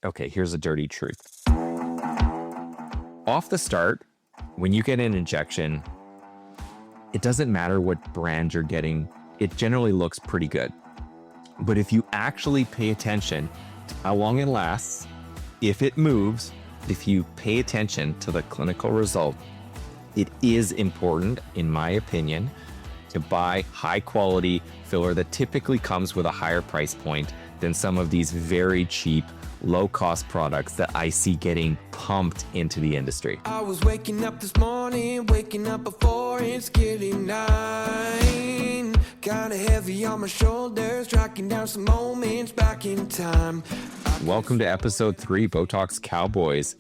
Okay, here's a dirty truth. Off the start, when you get an injection, it doesn't matter what brand you're getting. It generally looks pretty good. But if you actually pay attention to how long it lasts, if it moves, if you pay attention to the clinical result, it is important, in my opinion, to buy high quality filler that typically comes with a higher price point than some of these very cheap, low cost products that I see getting pumped into the industry. I was waking up this morning, waking up before it's getting 9. Kinda heavy on my shoulders, tracking down some moments back in time. Welcome to episode 3, Botox Cowboys.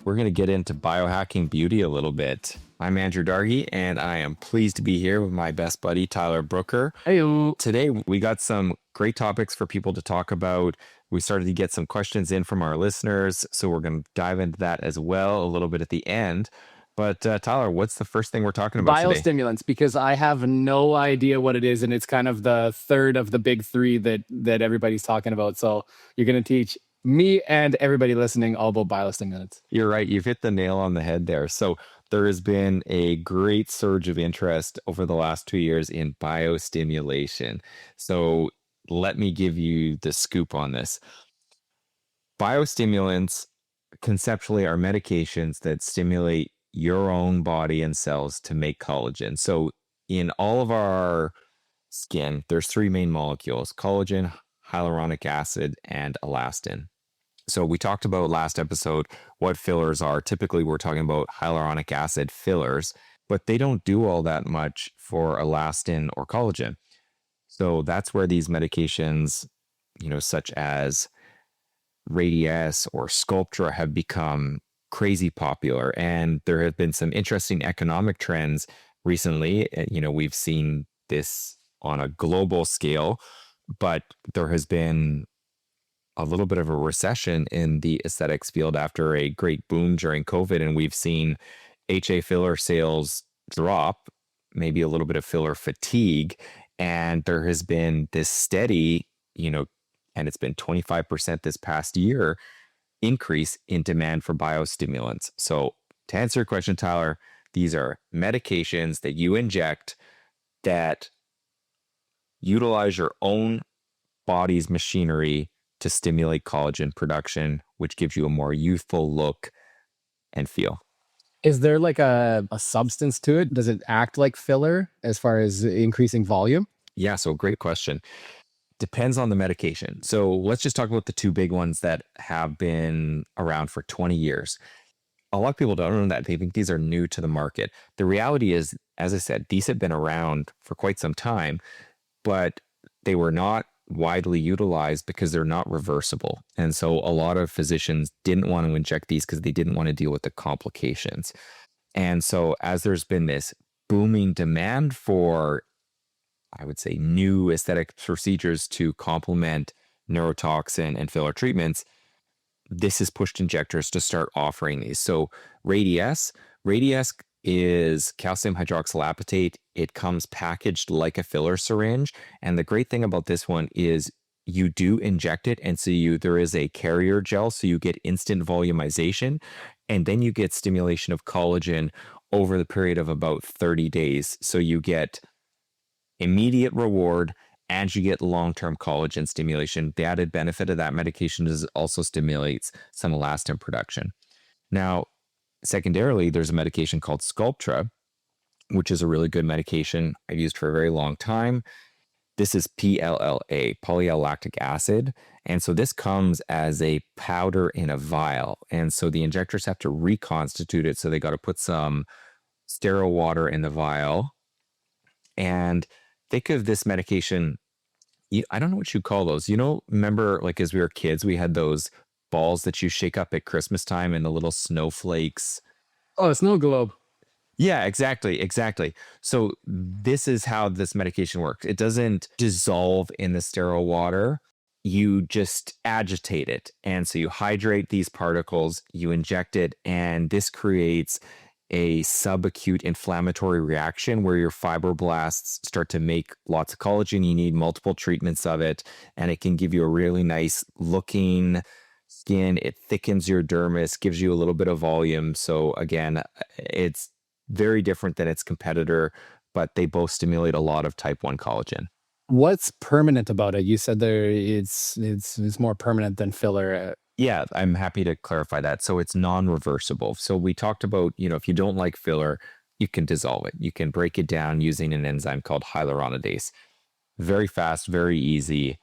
We're going to get into biohacking beauty a little bit. I'm Andrew Dargy, and I am pleased to be here with my best buddy, Tyler Brooker. Hey. Today, we got some great topics for people to talk about. We started to get some questions in from our listeners, so we're going to dive into that as well a little bit at the end. But Tyler, what's the first thing we're talking about today? Biostimulants, because I have no idea what it is, and it's kind of the third of the big three that everybody's talking about. So you're going to teach me and everybody listening all about biostimulants. You're right. You've hit the nail on the head there. So there has been a great surge of interest over the last 2 years in biostimulation. So let me give you the scoop on this. Biostimulants conceptually are medications that stimulate your own body and cells to make collagen. So in all of our skin, there's 3 main molecules: collagen, hyaluronic acid, and elastin. So we talked about last episode what fillers are. Typically, we're talking about hyaluronic acid fillers, but they don't do all that much for elastin or collagen. So that's where these medications, such as Radiesse or Sculptra, have become crazy popular. And there have been some interesting economic trends recently. We've seen this on a global scale, but there has been a little bit of a recession in the aesthetics field after a great boom during COVID. And we've seen HA filler sales drop, maybe a little bit of filler fatigue. And there has been this steady, and it's been 25% this past year, increase in demand for biostimulants. So to answer your question, Tyler, these are medications that you inject that utilize your own body's machinery to stimulate collagen production, which gives you a more youthful look and feel. Is there like a substance to it? Does it act like filler as far as increasing volume? Yeah, so great question. Depends on the medication. So let's just talk about the 2 big ones that have been around for 20 years. A lot of people don't know that. They think these are new to the market. The reality is, as I said, these have been around for quite some time, but they were not widely utilized because they're not reversible. And so a lot of physicians didn't want to inject these because they didn't want to deal with the complications. And so as there's been this booming demand for, I would say, new aesthetic procedures to complement neurotoxin and filler treatments, this has pushed injectors to start offering these. So Radiesse is calcium hydroxylapatate. It comes packaged like a filler syringe. And the great thing about this one is you do inject it. And so there is a carrier gel. So you get instant volumization. And then you get stimulation of collagen over the period of about 30 days. So you get immediate reward and you get long-term collagen stimulation. The added benefit of that medication is it also stimulates some elastin production. Now, secondarily, there's a medication called Sculptra, which is a really good medication I've used for a very long time. This is PLLA, polyl-lactic acid. And so this comes as a powder in a vial. And so the injectors have to reconstitute it. So they got to put some sterile water in the vial. And think of this medication, I don't know what you call those. Remember, like as we were kids, we had those balls that you shake up at Christmas time and the little snowflakes. Oh, a snow globe. Yeah, exactly. So this is how this medication works. It doesn't dissolve in the sterile water. You just agitate it. And so you hydrate these particles, you inject it, and this creates a subacute inflammatory reaction where your fibroblasts start to make lots of collagen. You need multiple treatments of it, and it can give you a really nice looking, skin. It thickens your dermis, gives you a little bit of volume. So again, it's very different than its competitor, but they both stimulate a lot of type 1 collagen. What's permanent about it? You said it's more permanent than filler. Yeah, I'm happy to clarify that. So it's non-reversible. So we talked about, if you don't like filler, you can dissolve it. You can break it down using an enzyme called hyaluronidase. Very fast, very easy.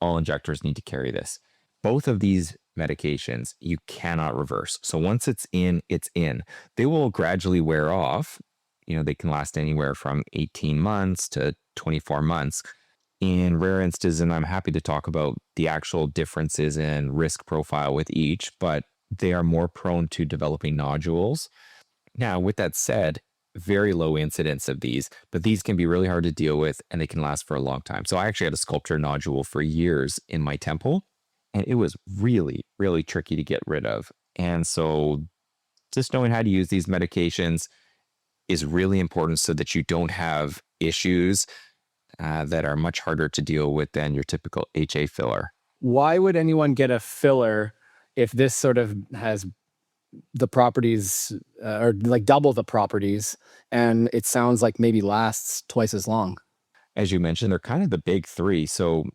All injectors need to carry this. Both of these medications you cannot reverse. So once it's in, it's in. They will gradually wear off. They can last anywhere from 18 months to 24 months. In rare instances, and I'm happy to talk about the actual differences in risk profile with each, but they are more prone to developing nodules. Now, with that said, very low incidence of these, but these can be really hard to deal with and they can last for a long time. So I actually had a Sculptra nodule for years in my temple, and it was really, really tricky to get rid of. And so just knowing how to use these medications is really important so that you don't have issues that are much harder to deal with than your typical HA filler. Why would anyone get a filler if this sort of has the properties or like double the properties, and it sounds like maybe lasts twice as long? As you mentioned, they're kind of the big three. So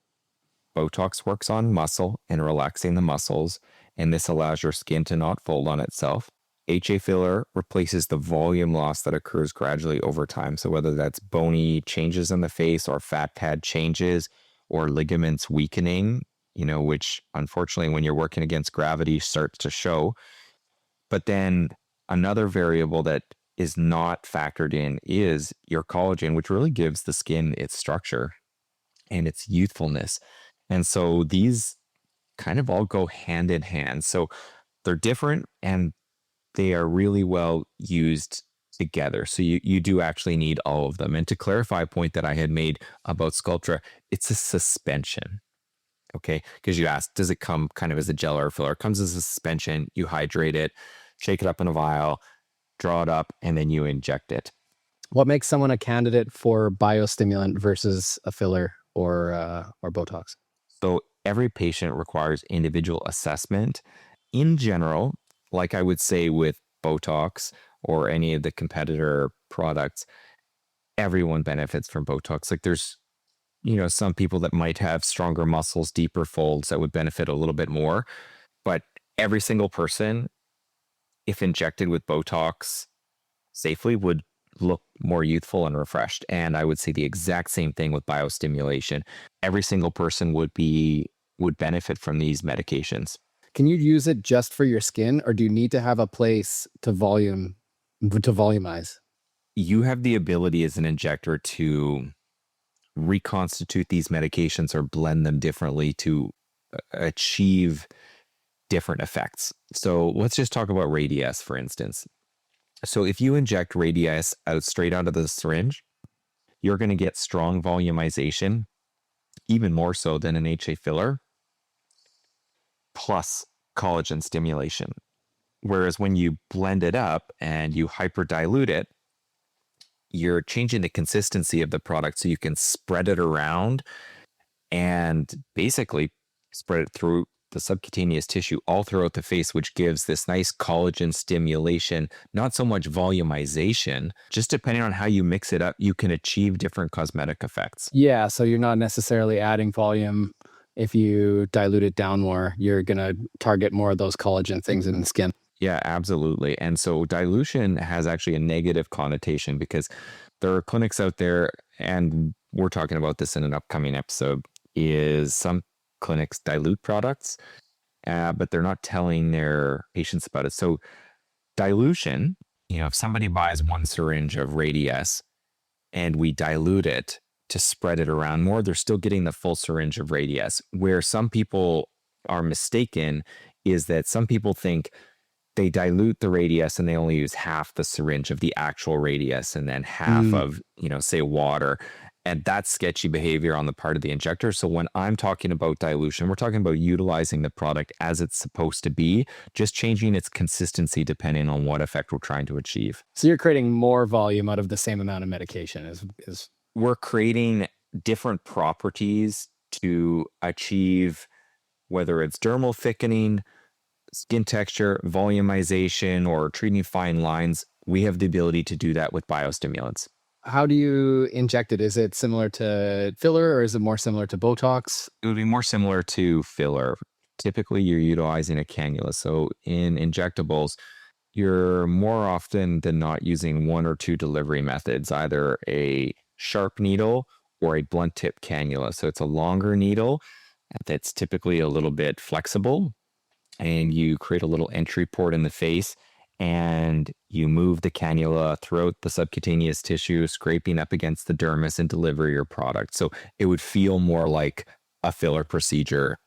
Botox works on muscle and relaxing the muscles, and this allows your skin to not fold on itself. HA filler replaces the volume loss that occurs gradually over time. So whether that's bony changes in the face or fat pad changes or ligaments weakening, which unfortunately when you're working against gravity starts to show. But then another variable that is not factored in is your collagen, which really gives the skin its structure and its youthfulness. And so these kind of all go hand in hand. So they're different and they are really well used together. So you do actually need all of them. And to clarify a point that I had made about Sculptra, it's a suspension. Okay. Because you asked, does it come kind of as a gel or a filler? It comes as a suspension. You hydrate it, shake it up in a vial, draw it up, and then you inject it. What makes someone a candidate for biostimulant versus a filler or Botox? So every patient requires individual assessment. In general, like I would say with Botox or any of the competitor products, everyone benefits from Botox. Like there's, some people that might have stronger muscles, deeper folds that would benefit a little bit more. But every single person, if injected with Botox safely, would look more youthful and refreshed. And I would say the exact same thing with biostimulation. Every single person would benefit from these medications. Can you use it just for your skin, or do you need to have a place to volumize? You have the ability as an injector to reconstitute these medications or blend them differently to achieve different effects. So let's just talk about Radiesse, for instance. So if you inject Radiesse straight out of the syringe, you're going to get strong volumization, even more so than an HA filler, plus collagen stimulation. Whereas when you blend it up and you hyperdilute it, you're changing the consistency of the product so you can spread it around and basically spread it through the subcutaneous tissue all throughout the face, which gives this nice collagen stimulation, not so much volumization. Just depending on how you mix it up, you can achieve different cosmetic effects. Yeah, so you're not necessarily adding volume. If you dilute it down more, you're going to target more of those collagen things in the skin. Yeah, absolutely. And so dilution has actually a negative connotation because there are clinics out there, and we're talking about this in an upcoming episode, is some clinics dilute products, but they're not telling their patients about it. So dilution, if somebody buys one syringe of Radiesse and we dilute it to spread it around more, they're still getting the full syringe of Radiesse. Where some people are mistaken is that some people think they dilute the Radiesse and they only use half the syringe of the actual Radiesse and then half of, say water. And that's sketchy behavior on the part of the injector. So when I'm talking about dilution, we're talking about utilizing the product as it's supposed to be, just changing its consistency depending on what effect we're trying to achieve. So you're creating more volume out of the same amount of medication is We're creating different properties to achieve, whether it's dermal thickening skin texture, volumization, or treating fine lines, we have the ability to do that with biostimulants. How do you inject it? Is it similar to filler or is it more similar to Botox? It would be more similar to filler. Typically, you're utilizing a cannula. So in injectables, you're more often than not using one or two delivery methods, either a sharp needle or a blunt tip cannula. So it's a longer needle that's typically a little bit flexible, and you create a little entry port in the face, and you move the cannula throughout the subcutaneous tissue, scraping up against the dermis and deliver your product. So it would feel more like a filler procedure,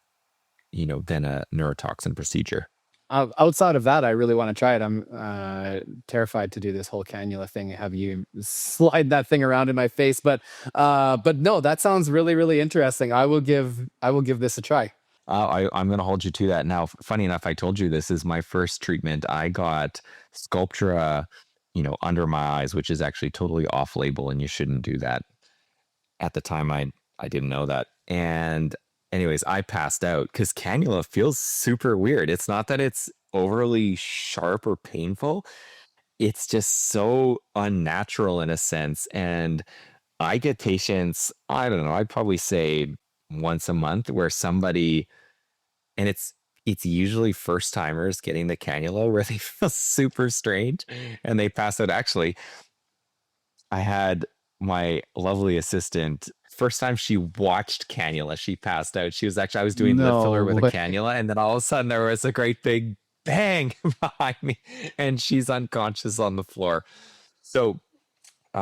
than a neurotoxin procedure. Outside of that, I really want to try it. I'm terrified to do this whole cannula thing. Have you slide that thing around in my face? But no, that sounds really, really interesting. I will give this a try. I'm going to hold you to that. Now, funny enough, I told you this is my first treatment. I got Sculptra, under my eyes, which is actually totally off label, and you shouldn't do that. At the time, I didn't know that. And anyways, I passed out because cannula feels super weird. It's not that it's overly sharp or painful. It's just so unnatural in a sense. And I get patients, I don't know, I'd probably say once a month where somebody, and it's usually first timers getting the cannula where they feel super strange and they pass out. Actually, I had my lovely assistant, first time she watched cannula, she passed out. I was doing lip filler with a cannula, and then all of a sudden there was a great big bang behind me, and she's unconscious on the floor. So,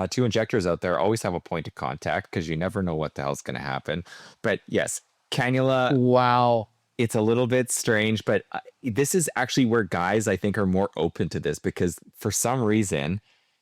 two injectors out there always have a point of contact because you never know what the hell's going to happen. But yes, cannula. Wow. It's a little bit strange, but this is actually where guys, I think, are more open to this because for some reason,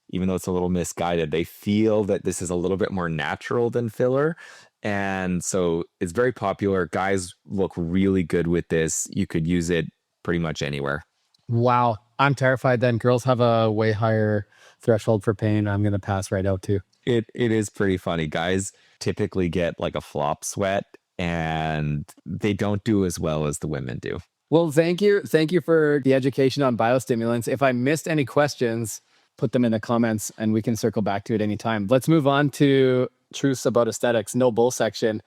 even though it's a little misguided, they feel that this is a little bit more natural than filler. And so it's very popular. Guys look really good with this. You could use it pretty much anywhere. Wow. I'm terrified then. Girls have a way higher threshold for pain. I'm going to pass right out too. It is pretty funny. Guys typically get like a flop sweat and they don't do as well as the women do. Well, thank you. Thank you for the education on biostimulants. If I missed any questions, put them in the comments and we can circle back to it anytime. Let's move on to truths about aesthetics. No bull section.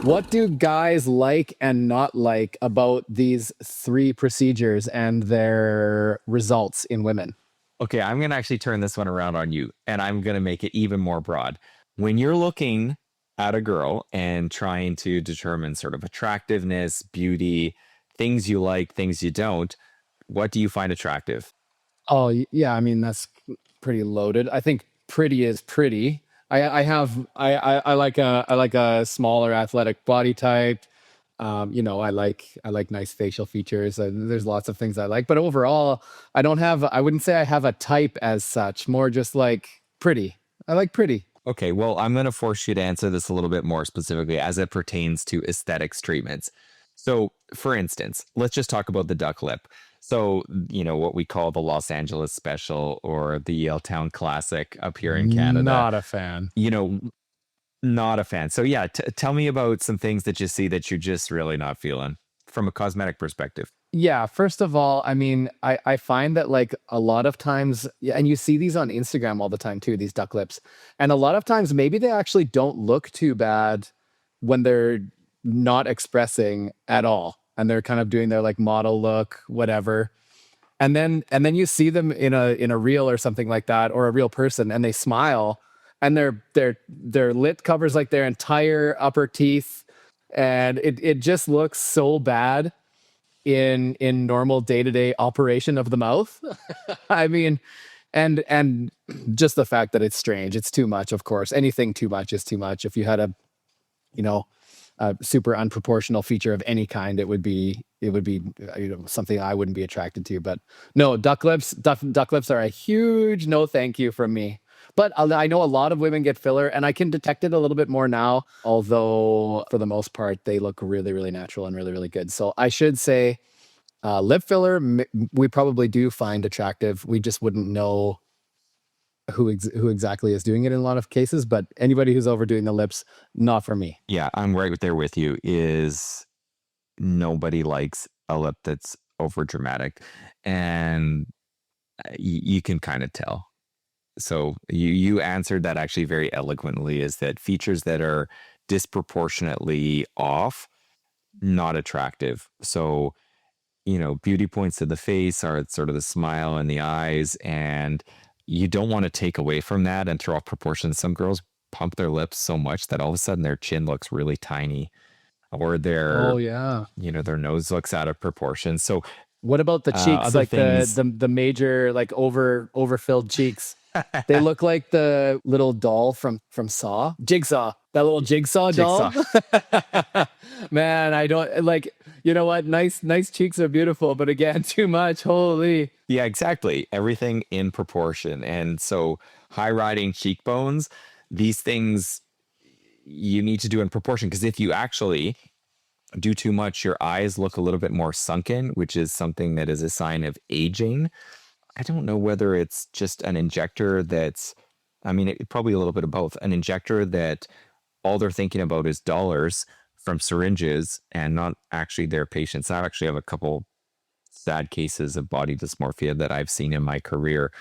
What do guys like and not like about these 3 procedures and their results in women? Okay, I'm going to actually turn this one around on you, and I'm going to make it even more broad. When you're looking at a girl and trying to determine sort of attractiveness, beauty, things you like, things you don't, what do you find attractive? Oh, yeah. I mean, that's pretty loaded. I think pretty is pretty. I like a smaller athletic body type. I like nice facial features. There's lots of things I like, but overall, I wouldn't say I have a type as such, more just like pretty. I like pretty. Okay, well, I'm going to force you to answer this a little bit more specifically as it pertains to aesthetics treatments. So, for instance, let's just talk about the duck lip. So, what we call the Los Angeles Special or the Yale Town Classic up here in Canada. Not a fan. Not a fan. So, yeah, tell me about some things that you see that you're just really not feeling from a cosmetic perspective. Yeah, first of all, I mean, I find that like a lot of times, yeah, and you see these on Instagram all the time too, these duck lips. And a lot of times maybe they actually don't look too bad when they're not expressing at all. And they're kind of doing their like model look, whatever. And then you see them in a reel or something like that, or a real person, and they smile and their lid covers like their entire upper teeth. And it just looks so bad in normal day-to-day operation of the mouth. I mean, and just the fact that it's strange, it's too much, of course. Anything too much is too much. If you had a super unproportional feature of any kind, it would be something I wouldn't be attracted to. But no, duck lips are a huge no thank you from me. But I know a lot of women get filler, and I can detect it a little bit more now, although for the most part, they look really, really natural and really, really good. So I should say lip filler, we probably do find attractive. We just wouldn't know who exactly is doing it in a lot of cases, but anybody who's overdoing the lips, not for me. Yeah, I'm right there with you. nobody likes a lip that's over dramatic, and you can kind of tell. So you answered that actually very eloquently, is that features that are disproportionately off, not attractive. So, beauty points of the face are sort of the smile and the eyes, and you don't want to take away from that and throw off proportions. Some girls pump their lips so much that all of a sudden their chin looks really tiny, or Oh yeah. their nose looks out of proportion. So What about the cheeks? other Like the things. the major like overfilled cheeks. They look like the little doll from Saw. Jigsaw. That little jigsaw doll. Jigsaw. Man, I don't like, you know what? Nice cheeks are beautiful, but again, too much. Holy. Yeah, exactly. Everything in proportion. And so high riding cheekbones, these things you need to do in proportion, because if you actually do too much, your eyes look a little bit more sunken, which is something that is a sign of aging. I don't know whether it's just an injector that's, I mean, probably a little bit of both. An injector that all they're thinking about is dollars from syringes and not actually their patients. I actually have a couple sad cases of body dysmorphia that I've seen in my career,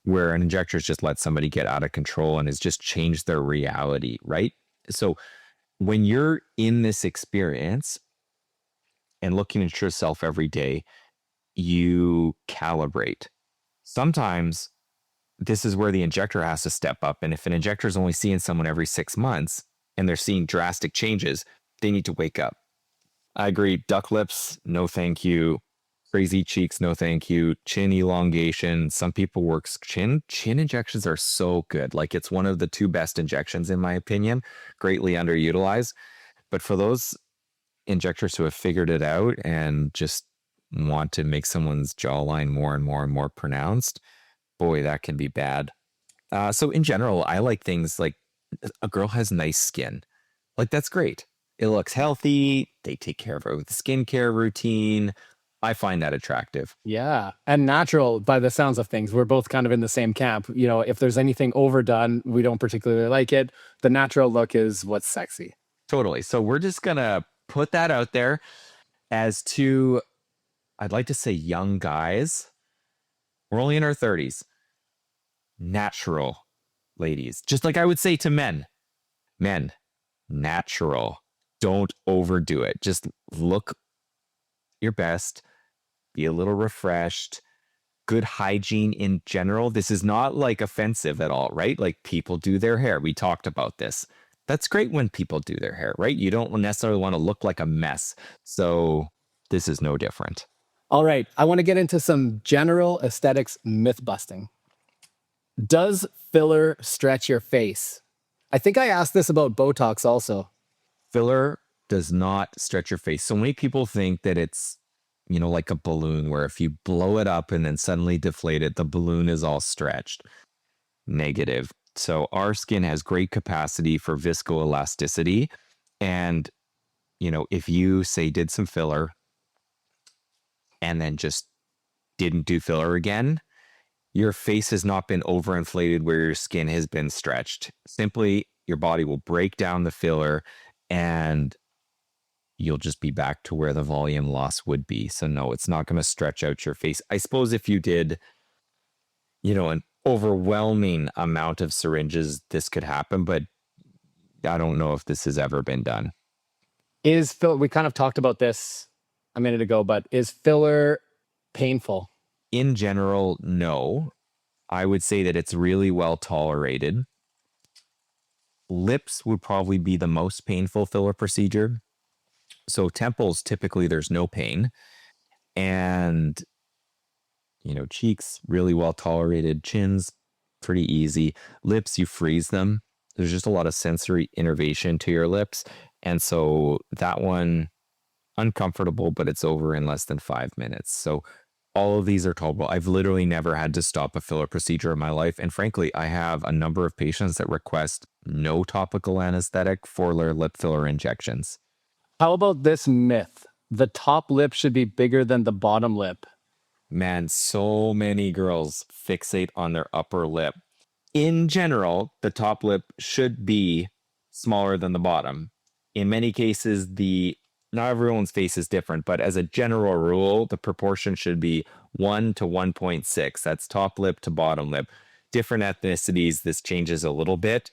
where an injector's just let somebody get out of control and has just changed their reality, right? So when you're in this experience and looking at yourself every day, you calibrate. Sometimes this is where the injector has to step up. And if an injector is only seeing someone every 6 months and they're seeing drastic changes, they need to wake up. I agree. Duck lips, no thank you. Crazy cheeks, no thank you. Chin elongation. Some people work chin. Chin injections are so good. Like, it's one of the two best injections, in my opinion, greatly underutilized. But for those injectors who have figured it out and just want to make someone's jawline more and more and more pronounced, boy, that can be bad. So in general, I like things like a girl has nice skin. Like, that's great. It looks healthy. They take care of her with the skincare routine. I find that attractive. Yeah. And natural by the sounds of things. We're both kind of in the same camp. You know, if there's anything overdone, we don't particularly like it. The natural look is what's sexy. Totally. So we're just going to put that out there as to, I'd like to say, young guys. We're only in our 30s. Natural, ladies. Just like I would say to men. Men, natural. Don't overdo it. Just look your best. Be a little refreshed. Good hygiene in general. This is not like offensive at all, right? Like, people do their hair. We talked about this. That's great when people do their hair, right? You don't necessarily want to look like a mess. So this is no different. All right. I want to get into some general aesthetics myth busting. Does filler stretch your face? I think I asked this about Botox also. Filler does not stretch your face. So many people think that it's, like a balloon, where if you blow it up and then suddenly deflate it, the balloon is all stretched. Negative. So our skin has great capacity for viscoelasticity. And, if you say did some filler and then just didn't do filler again, your face has not been overinflated where your skin has been stretched. Simply, your body will break down the filler and you'll just be back to where the volume loss would be. So no, it's not going to stretch out your face. I suppose if you did, an overwhelming amount of syringes, this could happen, but I don't know if this has ever been done. We kind of talked about this a minute ago, but is filler painful? In general, no. I would say that it's really well tolerated. Lips would probably be the most painful filler procedure. So temples, typically there's no pain. And, cheeks, really well tolerated. Chins, pretty easy. Lips, you freeze them. There's just a lot of sensory innervation to your lips. And so that one, uncomfortable, but it's over in less than 5 minutes. So all of these are tolerable. I've literally never had to stop a filler procedure in my life. And frankly, I have a number of patients that request no topical anesthetic for their lip filler injections. How about this myth? The top lip should be bigger than the bottom lip. Man, so many girls fixate on their upper lip. In general, the top lip should be smaller than the bottom. In many cases, the Not everyone's face is different, but as a general rule, the proportion should be 1 to 1.6. That's top lip to bottom lip. Different ethnicities, this changes a little bit,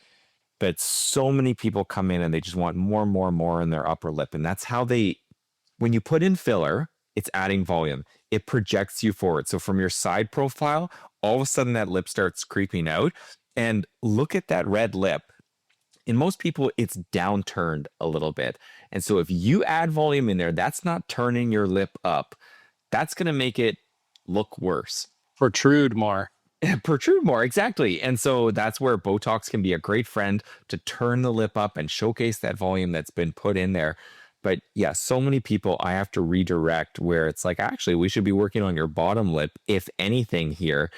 but so many people come in and they just want more and more and more in their upper lip. And that's how when you put in filler, it's adding volume. It projects you forward. So from your side profile, all of a sudden that lip starts creeping out. And look at that red lip. In most people, it's downturned a little bit. And so if you add volume in there, that's not turning your lip up. That's going to make it look worse. Protrude more. Protrude more, exactly. And so that's where Botox can be a great friend to turn the lip up and showcase that volume that's been put in there. But yeah, so many people I have to redirect where it's like, actually, we should be working on your bottom lip, if anything, here,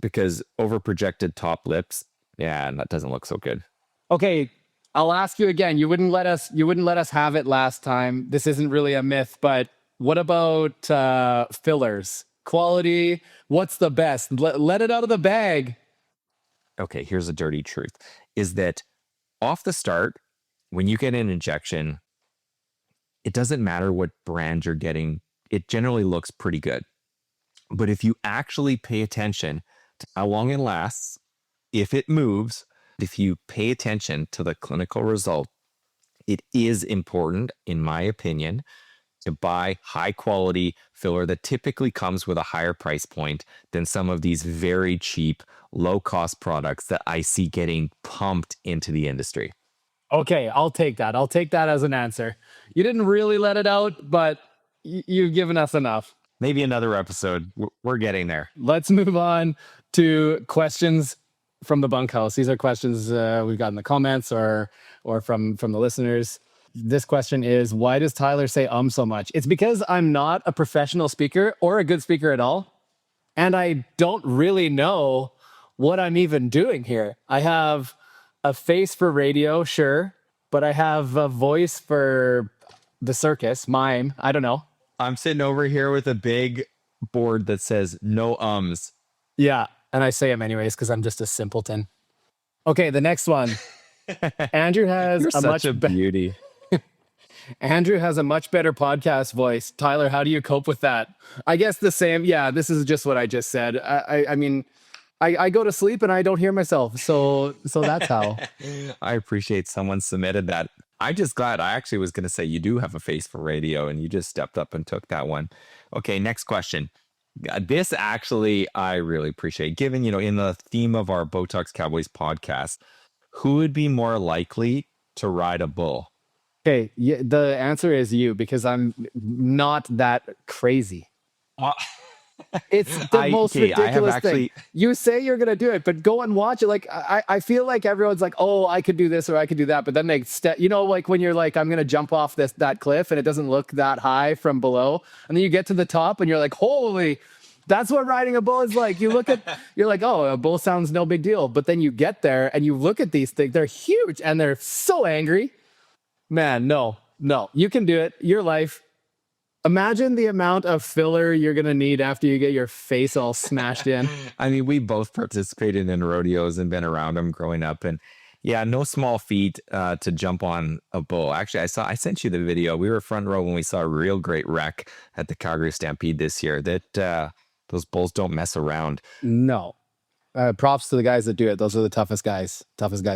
because over projected top lips, yeah, that doesn't look so good. Okay, I'll ask you again. You wouldn't let us have it last time. This isn't really a myth, but what about fillers? Quality, what's the best? Let it out of the bag. Okay, here's a dirty truth, is that off the start, when you get an injection, it doesn't matter what brand you're getting. It generally looks pretty good. But if you actually pay attention to how long it lasts, if it moves, if you pay attention to the clinical result, it is important, in my opinion, to buy high quality filler that typically comes with a higher price point than some of these very cheap, low cost products that I see getting pumped into the industry. Okay, I'll take that. I'll take that as an answer. You didn't really let it out, but you've given us enough. Maybe another episode. We're getting there. Let's move on to questions from the bunkhouse. These are questions we've got in the comments or from the listeners. This question is, why does Tyler say so much? It's because I'm not a professional speaker or a good speaker at all. And I don't really know what I'm even doing here. I have a face for radio, sure, but I have a voice for the circus, mime. I don't know. I'm sitting over here with a big board that says no ums. Yeah, and I say them anyways because I'm just a simpleton. Okay, the next one. Andrew has You're such a beauty. Andrew has a much better podcast voice. Tyler, how do you cope with that? I guess the same. Yeah, this is just what I just said. I mean, I go to sleep and I don't hear myself. So that's how. I appreciate someone submitted that. I'm just glad. I actually was going to say you do have a face for radio and you just stepped up and took that one. Okay, next question. This actually, I really appreciate. Given, in the theme of our Botox Cowboys podcast, who would be more likely to ride a bull? Okay, yeah, the answer is you, because I'm not that crazy. It's the most ridiculous thing. You say you're going to do it, but go and watch it. Like, I feel like everyone's like, oh, I could do this or I could do that. But then they like when you're like, I'm going to jump off that cliff and it doesn't look that high from below. And then you get to the top and you're like, holy, that's what riding a bull is like. You're like, oh, a bull sounds no big deal. But then you get there and you look at these things. They're huge and they're so angry. Man, no, you can do it. Your life. Imagine the amount of filler you're going to need after you get your face all smashed in. I mean, we both participated in rodeos and been around them growing up. And yeah, no small feat to jump on a bull. Actually, I sent you the video. We were front row when we saw a real great wreck at the Calgary Stampede this year. That those bulls don't mess around. No. Props to the guys that do it. Those are the toughest guys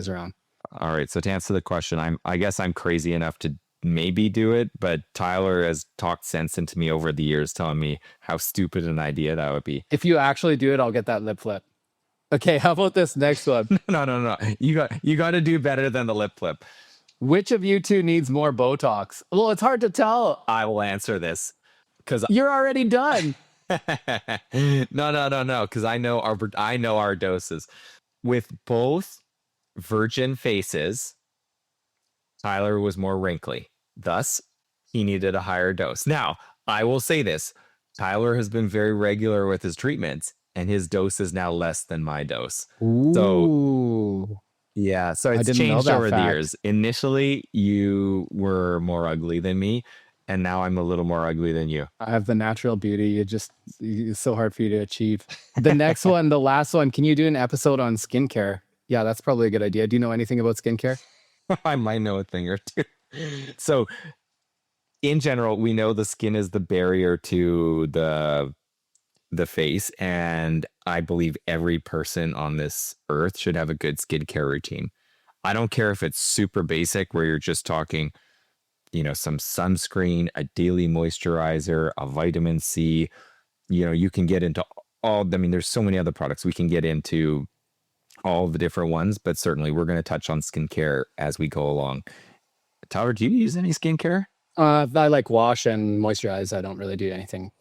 around. All right. So to answer the question, I guess I'm crazy enough to maybe do it, but Tyler has talked sense into me over the years, telling me how stupid an idea that would be. If you actually do it, I'll get that lip flip. Okay, how about this next one? No. You got to do better than the lip flip. Which of you two needs more Botox? Well, it's hard to tell. I will answer this because you're already done. No. Because I know our doses. With both virgin faces, Tyler was more wrinkly. Thus, he needed a higher dose. Now, I will say this. Tyler has been very regular with his treatments, and his dose is now less than my dose. Ooh. So, yeah. So it's changed over the years. Initially, you were more ugly than me, and now I'm a little more ugly than you. I have the natural beauty. It's so hard for you to achieve. The next one, the last one, can you do an episode on skincare? Yeah, that's probably a good idea. Do you know anything about skincare? I might know a thing or two. So in general, we know the skin is the barrier to the face, and I believe every person on this earth should have a good skincare routine. I don't care if it's super basic where you're just talking, some sunscreen, a daily moisturizer, a vitamin C. You can get into there's so many other products. We can get into all the different ones, but certainly we're going to touch on skincare as we go along. Tyler, do you use any skincare? I like wash and moisturize. I don't really do anything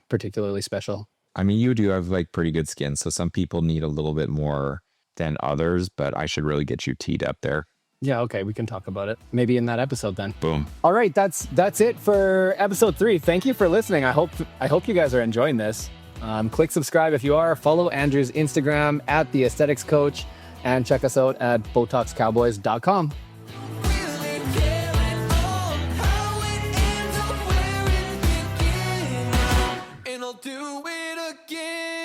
particularly special. I mean, you do have like pretty good skin, so some people need a little bit more than others, but I should really get you teed up there. Yeah, okay, we can talk about it. Maybe in that episode then. Boom. All right, that's it for episode 3. Thank you for listening. I hope you guys are enjoying this. Click subscribe if you are. Follow Andrew's Instagram at The Aesthetics Coach, and check us out at botoxcowboys.com. And I'll do it again.